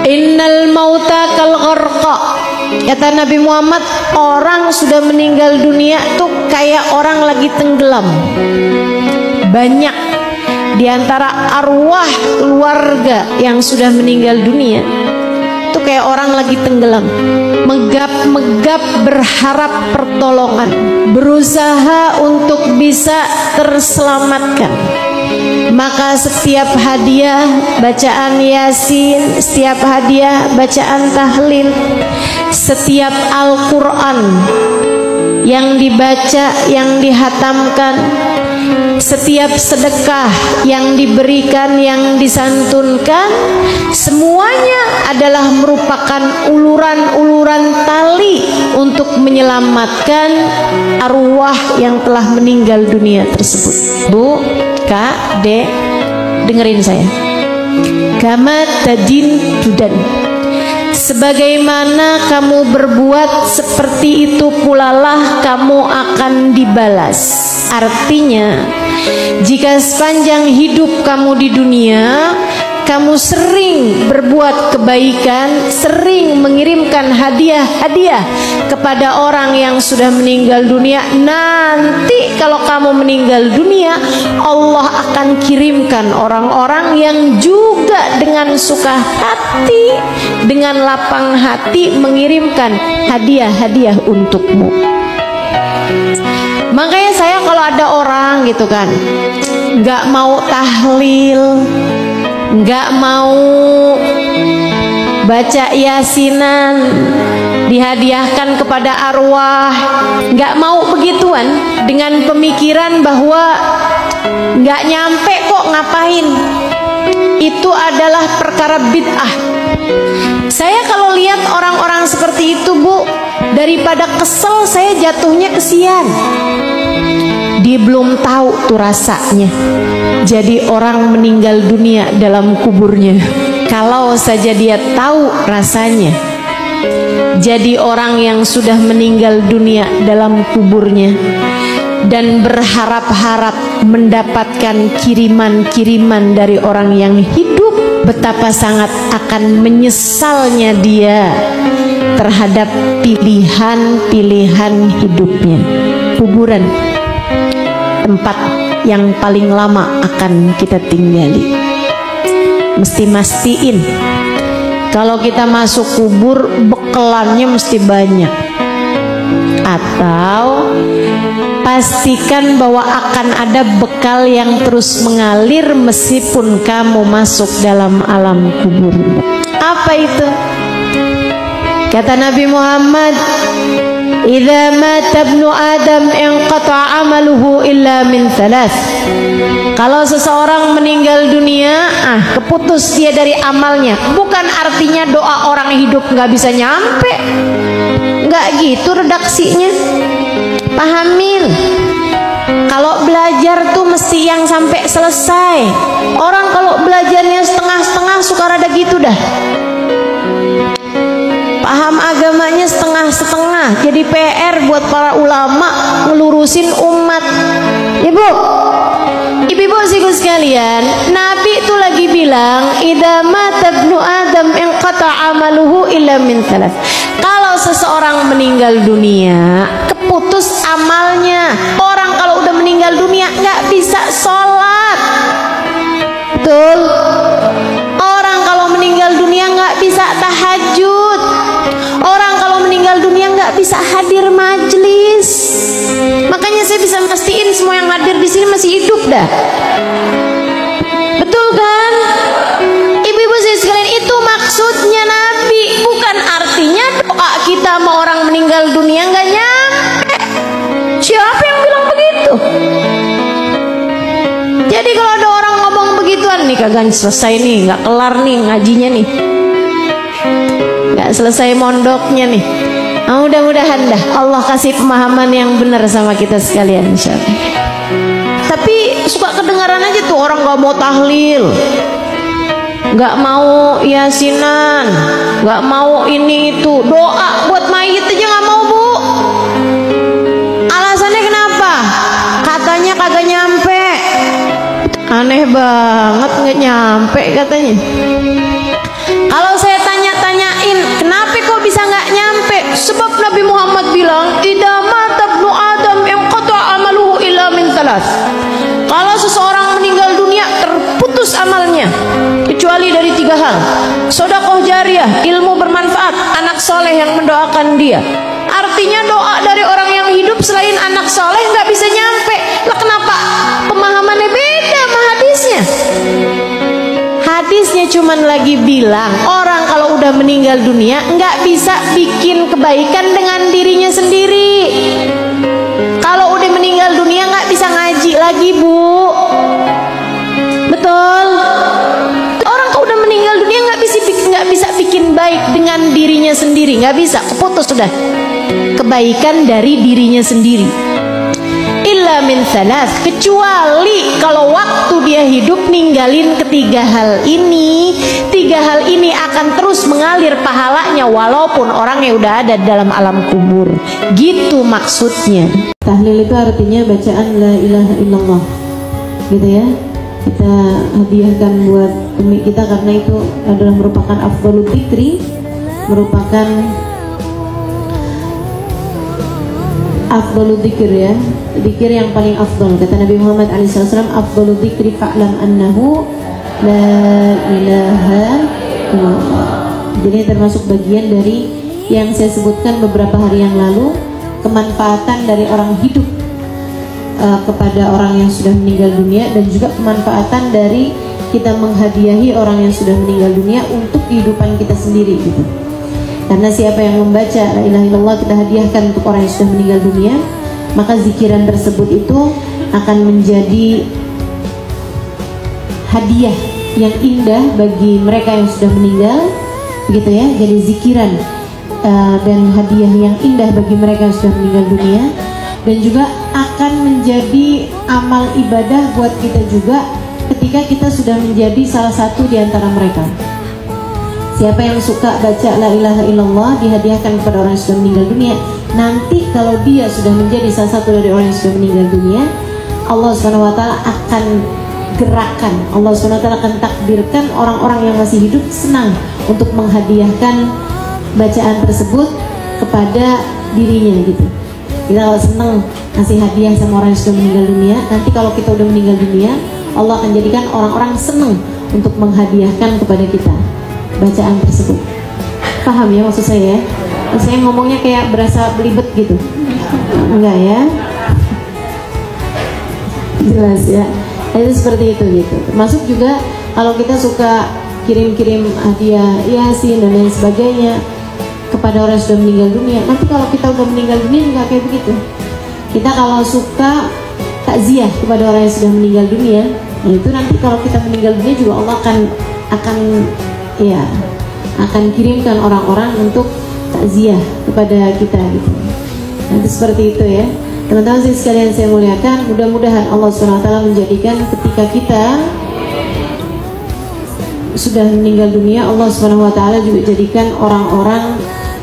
Innal mauta kal gharqa. Kata Nabi Muhammad, orang sudah meninggal dunia tuh kayak orang lagi tenggelam. Banyak di antara arwah keluarga yang sudah meninggal dunia tuh kayak orang lagi tenggelam, megap-megap berharap pertolongan, berusaha untuk bisa terselamatkan. Maka setiap hadiah bacaan Yasin, setiap hadiah bacaan tahlil, setiap Al-Quran yang dibaca, yang dihatamkan, setiap sedekah yang diberikan, yang disantunkan, semuanya adalah merupakan uluran-uluran tali untuk menyelamatkan arwah yang telah meninggal dunia tersebut. Bu, Kak, Dek, dengerin saya. Kama tadin tudan. Sebagaimana kamu berbuat, seperti itu pula lah kamu akan dibalas. Artinya, jika sepanjang hidup kamu di dunia kamu sering berbuat kebaikan, sering mengirimkan hadiah-hadiah kepada orang yang sudah meninggal dunia, nanti kalau kamu meninggal dunia, Allah akan kirimkan orang-orang yang juga dengan suka hati, dengan lapang hati mengirimkan hadiah-hadiah untukmu. Makanya saya kalau ada orang gitu kan, nggak mau tahlil, nggak mau baca yasinan, dihadiahkan kepada arwah, nggak mau begituan, dengan pemikiran bahwa nggak nyampe kok ngapain, itu adalah perkara bid'ah. Saya kalau lihat orang-orang seperti itu, Bu, daripada kesel saya jatuhnya kesian. Dia belum tahu tuh rasanya jadi orang meninggal dunia dalam kuburnya. Kalau saja dia tahu rasanya jadi orang yang sudah meninggal dunia dalam kuburnya dan berharap-harap mendapatkan kiriman-kiriman dari orang yang hidup, betapa sangat akan menyesalnya dia terhadap pilihan-pilihan hidupnya. Kuburan, tempat yang paling lama akan kita tinggali. Mesti mastiin kalau kita masuk kubur bekelannya mesti banyak, atau pastikan bahwa akan ada bekal yang terus mengalir meskipun kamu masuk dalam alam kubur. Apa itu? Kata Nabi Muhammad, idza mata ibnu Adam inqata'a amaluhu illa min thalath. Kalau seseorang meninggal dunia, keputus dia dari amalnya. Bukan artinya doa orang hidup nggak bisa nyampe, nggak gitu redaksinya. Pahamin, kalau belajar tuh mesti yang sampai selesai. Orang kalau belajarnya setengah-setengah suka rada gitu dah. Paham agamanya setengah-setengah, jadi PR buat para ulama ngelurusin umat. Ibu-ibu siku sekalian, Nabi itu lagi bilang, idza mata ibnu Adam inqata amaluhu illa min thalath. Kalau seseorang meninggal dunia, keputus amalnya. Orang kalau udah meninggal dunia nggak bisa sholat, betul? Orang kalau meninggal dunia nggak bisa tahajud. Orang kalau meninggal dunia nggak bisa hadir majelis. Makanya saya bisa mastiin semua yang hadir di sini masih hidup dah. Betul kan? Ibu-ibu saya sekalian, itu maksudnya Nabi. Bukan artinya doa kita sama orang meninggal dunia nggak nyampe. Siapa yang bilang begitu? Jadi kalau ada orang ngomong begituan, nih kagak selesai nih, nggak kelar nih ngajinya nih, nggak selesai mondoknya nih. Mudah-mudahan dah Allah kasih pemahaman yang benar sama kita sekalian, insyaallah. Tapi suka kedengaran aja tuh orang nggak mau tahlil, nggak mau yasinan, nggak mau ini itu, doa buat mayit aja nggak mau, Bu. Alasannya kenapa? Katanya kagak nyampe. Aneh banget, nggak nyampe katanya. Kalau saya tanya hal: sedekah jariah, ilmu bermanfaat, anak soleh yang mendoakan dia. Artinya doa dari orang yang hidup selain anak soleh nggak bisa nyampe. Lah kenapa pemahamannya beda sama hadisnya? Hadisnya cuman lagi bilang orang kalau udah meninggal dunia nggak bisa bikin kebaikan dengan dirinya sendiri. Kalau udah meninggal dunia nggak bisa ngaji lagi, Bu. Betul. Orang kalau udah meninggal dunia nggak bisa bikin baik dengan dirinya sendiri, nggak bisa, keputus sudah kebaikan dari dirinya sendiri. Illa min thalath, kecuali kalau waktu dia hidup ninggalin ketiga hal ini. Tiga hal ini akan terus mengalir pahalanya walaupun orangnya udah ada dalam alam kubur. Gitu maksudnya. Tahlil itu artinya bacaan la ilaha illallah, gitu ya. Kita hadiahkan buat umi kita karena itu adalah merupakan afdhalul dzikri, merupakan afdhalul dzikir ya, dzikir yang paling afdal. Kata Nabi Muhammad SAW, afdhalul dzikri fa'lam annahu la ilaha illallah. Jadi termasuk bagian dari yang saya sebutkan beberapa hari yang lalu, kemanfaatan dari orang hidup kepada orang yang sudah meninggal dunia, dan juga kemanfaatan dari kita menghadiahi orang yang sudah meninggal dunia untuk kehidupan kita sendiri gitu. Karena siapa yang membaca la ilaha illallah kita hadiahkan untuk orang yang sudah meninggal dunia, maka zikiran tersebut itu akan menjadi hadiah yang indah bagi mereka yang sudah meninggal, begitu ya. Jadi zikiran dan hadiah yang indah bagi mereka yang sudah meninggal dunia, dan juga akan menjadi amal ibadah buat kita juga ketika kita sudah menjadi salah satu di antara mereka. Siapa yang suka baca la ilaha illallah dihadiahkan kepada orang yang sudah meninggal dunia. Nanti kalau dia sudah menjadi salah satu dari orang yang sudah meninggal dunia, Allah SWT akan gerakan, Allah SWT akan takdirkan orang-orang yang masih hidup senang untuk menghadiahkan bacaan tersebut kepada dirinya gitu. Kita kalau senang ngasih hadiah sama orang yang sudah meninggal dunia, nanti kalau kita udah meninggal dunia, Allah akan jadikan orang-orang senang untuk menghadiahkan kepada kita bacaan tersebut. Paham ya maksud saya? Saya ngomongnya kayak berasa belibet gitu, enggak ya? Jelas ya. Itu seperti itu gitu. Termasuk juga kalau kita suka kirim-kirim hadiah Yasin dan lain sebagainya kepada orang yang sudah meninggal dunia. Nanti kalau kita udah meninggal dunia nggak kayak begitu. Kita kalau suka takziah kepada orang yang sudah meninggal dunia, nah itu nanti kalau kita meninggal dunia juga Allah akan kirimkan orang-orang untuk takziah kepada kita gitu. Nanti seperti itu ya. Teman-teman sekalian saya muliakan, mudah-mudahan Allah SWT menjadikan ketika kita sudah meninggal dunia, Allah SWT juga jadikan orang-orang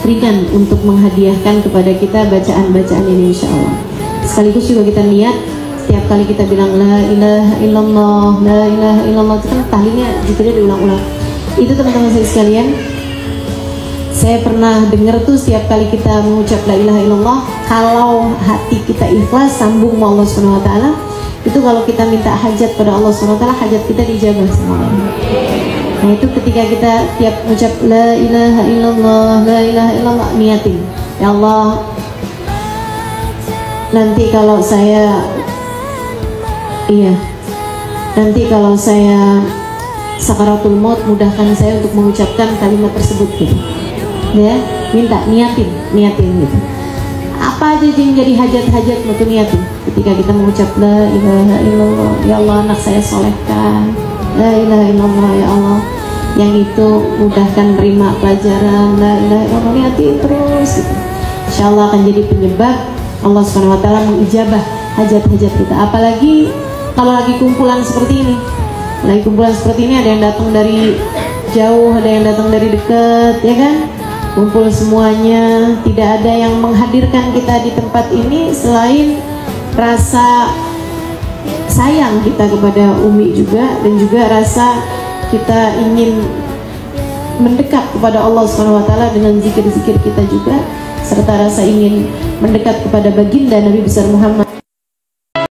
ringan untuk menghadiahkan kepada kita bacaan-bacaan ini insya Allah. Sekaligus juga kita niat setiap kali kita bilang la ilaha illallah, la ilaha illallah, itu kan tahlilnya zikirnya diulang-ulang. Itu teman-teman saya sekalian, saya pernah dengar tuh setiap kali kita mengucap la ilaha illallah, kalau hati kita ikhlas sambung sama Allah SWT, itu kalau kita minta hajat pada Allah SWT, hajat kita dijabah sama Allah. Nah itu ketika kita tiap mengucap la ilaha illallah, la ilaha illallah, niatin, ya Allah, nanti kalau saya sakaratul maut, mudahkan saya untuk mengucapkan kalimat tersebut gitu. Ya, minta, niatin gitu. Apa aja yang jadi hajat-hajat itu niatin. Ketika kita mengucap la ilaha illallah, ya Allah anak saya solehkan, la ilaha illallah, ya Allah yang itu mudahkan terima pelajaran, la ilaha illallah, niatin terus gitu. Insyaallah akan jadi penyebab Allah SWT mengijabah hajat-hajat kita. Apalagi kalau lagi kumpulan seperti ini. Lagi kumpulan seperti ini, ada yang datang dari jauh, ada yang datang dari dekat, ya kan? Kumpul semuanya, tidak ada yang menghadirkan kita di tempat ini selain rasa sayang kita kepada Umi juga, dan juga rasa kita ingin mendekat kepada Allah SWT dengan zikir-zikir kita juga, serta rasa ingin mendekat kepada baginda Nabi besar Muhammad